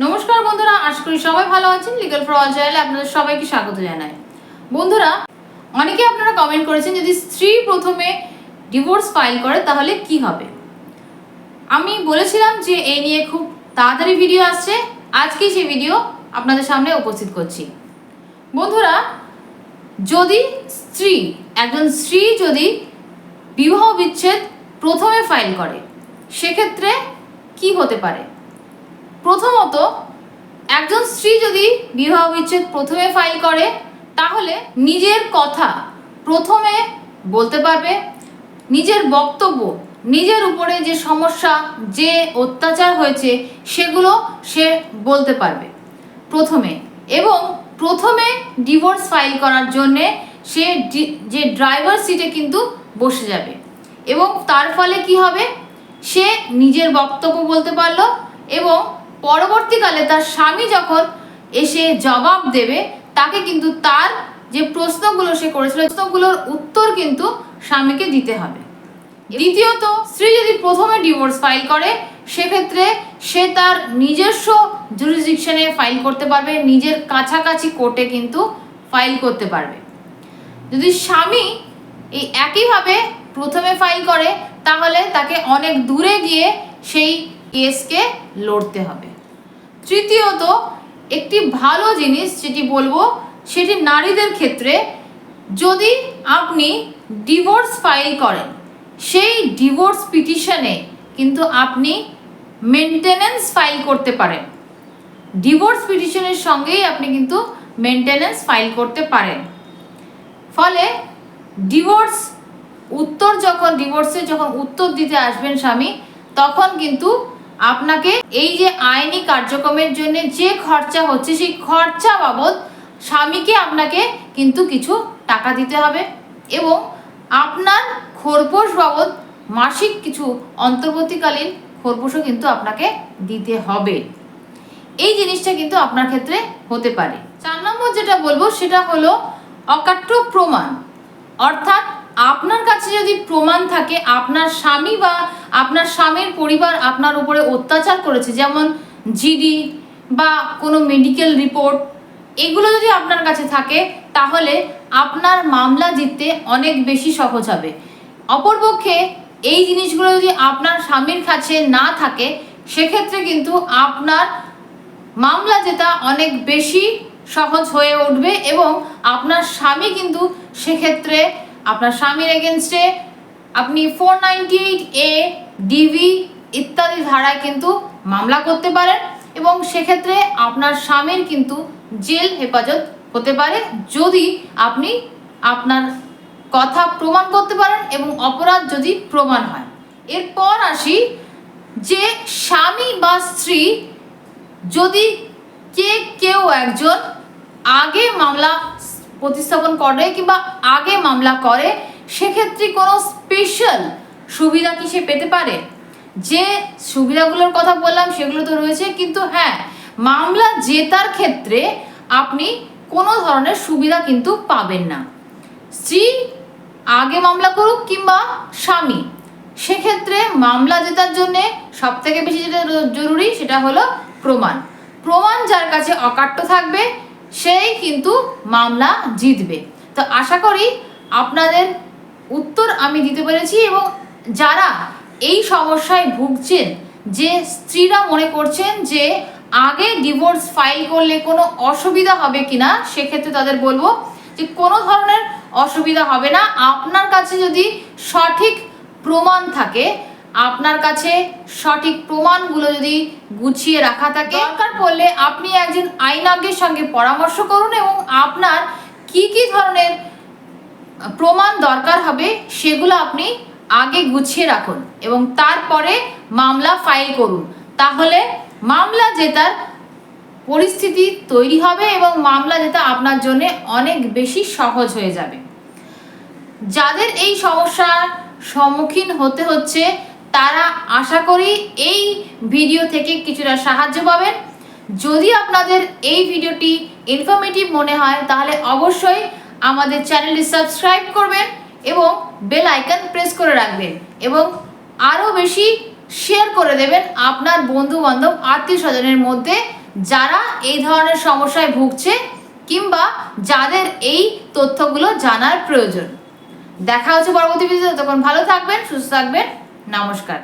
নমস্কার বন্ধুরা, আশা করি সবাই ভালো আছেন। লিগাল ফর অল চ্যানেলে আপনাদের সবাইকে স্বাগত জানাই। বন্ধুরা, অনেকে আপনারা কমেন্ট করেছেন যদি স্ত্রী প্রথমে ডিভোর্স ফাইল করে তাহলে কি হবে। আমি বলেছিলাম যে এই নিয়ে খুব তাড়াতাড়ি ভিডিও আসছে, আজকেই সেই ভিডিও আপনাদের সামনে উপস্থিত করছি। বন্ধুরা, যদি একজন স্ত্রী যদি বিবাহ বিচ্ছেদ প্রথমে ফাইল করে সেক্ষেত্রে কি হতে পারে। প্রথমত, একজন স্ত্রী যদি বিবাহ বিচ্ছেদ প্রথমে ফাইল করে তাহলে নিজের কথা প্রথমে বলতে পারবে, নিজের বক্তব্য, নিজের উপরে যে সমস্যা, যে অত্যাচার হয়েছে সেগুলো সে বলতে পারবে প্রথমে। এবং প্রথমে ডিভোর্স ফাইল করার জন্যে সে যে ড্রাইভার সিটে কিন্তু বসে যাবে এবং তার ফলে কি হবে, সে নিজের বক্তব্য বলতে পারলো এবং পরবর্তীকালে তার স্বামী যখন এসে জবাব দেবে তাকে কিন্তু তার যে প্রশ্নগুলো সে করেছিল প্রশ্নগুলোর উত্তর কিন্তু স্বামীকে দিতে হবে। দ্বিতীয়ত, স্ত্রী যদি প্রথমে ডিভোর্স ফাইল করে সেক্ষেত্রে সে তার নিজস্ব জুরিসডিকশনে ফাইল করতে পারবে, নিজের কাছাকাছি কোর্টে কিন্তু ফাইল করতে পারবে। যদি স্বামী এই একইভাবে প্রথমে ফাইল করে তাহলে তাকে অনেক দূরে গিয়ে সেই কেসকে লড়তে হবে। তৃতীয়ত, একটি ভালো জিনিস যেটি বলবো সেটি নারীদের ক্ষেত্রে, যদি আপনি ডিভোর্স ফাইল করেন সেই ডিভোর্স পিটিশনে কিন্তু আপনি মেনটেনেন্স ফাইল করতে পারেন। ডিভোর্স পিটিশনের সঙ্গেই আপনি কিন্তু মেনটেনেন্স ফাইল করতে পারেন। ফলে ডিভোর্সে যখন উত্তর দিতে আসবেন স্বামী, তখন কিন্তু আপনাকে এই যে আইনি কার্যক্রমের জন্য যে খরচা হচ্ছে সেই খরচা বাবদ স্বামীকে আপনাকে কিন্তু কিছু টাকা দিতে হবে এবং আপনার খোরপোশ বাবদ মাসিক কিছু অন্তর্বর্তীকালীন খোরপোশও কিন্তু আপনাকে দিতে হবে। এই জিনিসটা কিন্তু আপনার ক্ষেত্রে হতে পারে। 4 নম্বর যেটা বলবো সেটা হলো অকাট্য প্রমাণ। অর্থাৎ আপনার কাছে যদি প্রমাণ থাকে আপনার স্বামী বা আপনার স্বামীর পরিবার আপনার উপরে অত্যাচার করেছে, যেমন জিডি বা কোনো মেডিকেল রিপোর্ট, এগুলো যদি আপনার কাছে থাকে তাহলে আপনার মামলা জিততে অনেক বেশি সহজ হবে। অপরপক্ষে এই জিনিসগুলো যদি আপনার স্বামীর কাছে না থাকে সেক্ষেত্রে কিন্তু আপনার মামলা জেতা অনেক বেশি সহজ হয়ে উঠবে এবং আপনার স্বামী কিন্তু সেক্ষেত্রে আপনার স্বামীর এগেনস্টে আপনি 498A ডিভি ইত্যাদি ধারায় কিন্তু মামলা করতে পারেন এবং সেক্ষেত্রে আপনার স্বামীর কিন্তু জেল হেফাজত হতে পারে যদি আপনি আপনার কথা প্রমাণ করতে পারেন এবং অপরাধ যদি প্রমাণ হয়। এরপর আসি যে স্বামী বা স্ত্রী যদি কেউ একজন আগে মামলা প্রতিস্থাপন করে কিংবা আগে মামলা করে সেক্ষেত্রে কোনো স্পেশাল সুবিধা কি সে পেতে পারে। যে সুবিধাগুলোর কথা বললাম সেগুলো তো রয়েছে, কিন্তু হ্যাঁ, মামলা জেতার ক্ষেত্রে আপনি কোনো ধরনের সুবিধা কিন্তু পাবেন না। স্ত্রী আগে মামলা করুক কিংবা স্বামী, সেক্ষেত্রে মামলা জেতার জন্যে সবথেকে বেশি যেটা জরুরি সেটা হলো প্রমাণ যার কাছে অকাট্য থাকবে সেই কিন্তু মামলা জিতবে। তো আশা করি আপনাদের উত্তর আমি দিতে পেরেছি এবং যারা এই সমস্যায় ভুগছেন, যে স্ত্রীরা মনে করছেন যে আগে ডিভোর্স ফাইল করলে কোনো অসুবিধা হবে কিনা, সেক্ষেত্রে তাদের বলবো যে কোনো ধরনের অসুবিধা হবে না। আপনার কাছে যদি সঠিক প্রমাণ থাকে, আপনার কাছে সঠিক প্রমাণগুলো যদি গুছিয়ে রাখা থাকে, দরকার পড়লে আপনি একজন আইনজ্ঞের সঙ্গে পরামর্শ করুন এবং আপনার কি ধরনের প্রমাণ দরকার হবে সেগুলো আপনি আগে গুছিয়ে রাখুন এবং তারপরে মামলা ফাইল করুন। তাহলে মামলা জেতার পরিস্থিতি তৈরি হবে এবং মামলা জেতা আপনার জন্য অনেক বেশি সহজ হয়ে যাবে। যাদের এই সমস্যার সম্মুখীন হতে হচ্ছে তারা আশা করি এই ভিডিও থেকে কিছুটা সাহায্য পাবেন। যদি আপনাদের এই ভিডিওটি ইনফরমেটিভ মনে হয় তাহলে অবশ্যই আমাদের চ্যানেলটি সাবস্ক্রাইব করবেন এবং বেল আইকন প্রেস করে রাখবেন এবং আরও বেশি শেয়ার করে দেবেন আপনার বন্ধু বান্ধব আত্মীয় স্বজনের মধ্যে, যারা এই ধরনের সমস্যায় ভুগছে কিংবা যাদের এই তথ্যগুলো জানার প্রয়োজন। দেখা হচ্ছে পরবর্তী ভিডিওতে, তখন ভালো থাকবেন, সুস্থ থাকবেন, নমস্কার।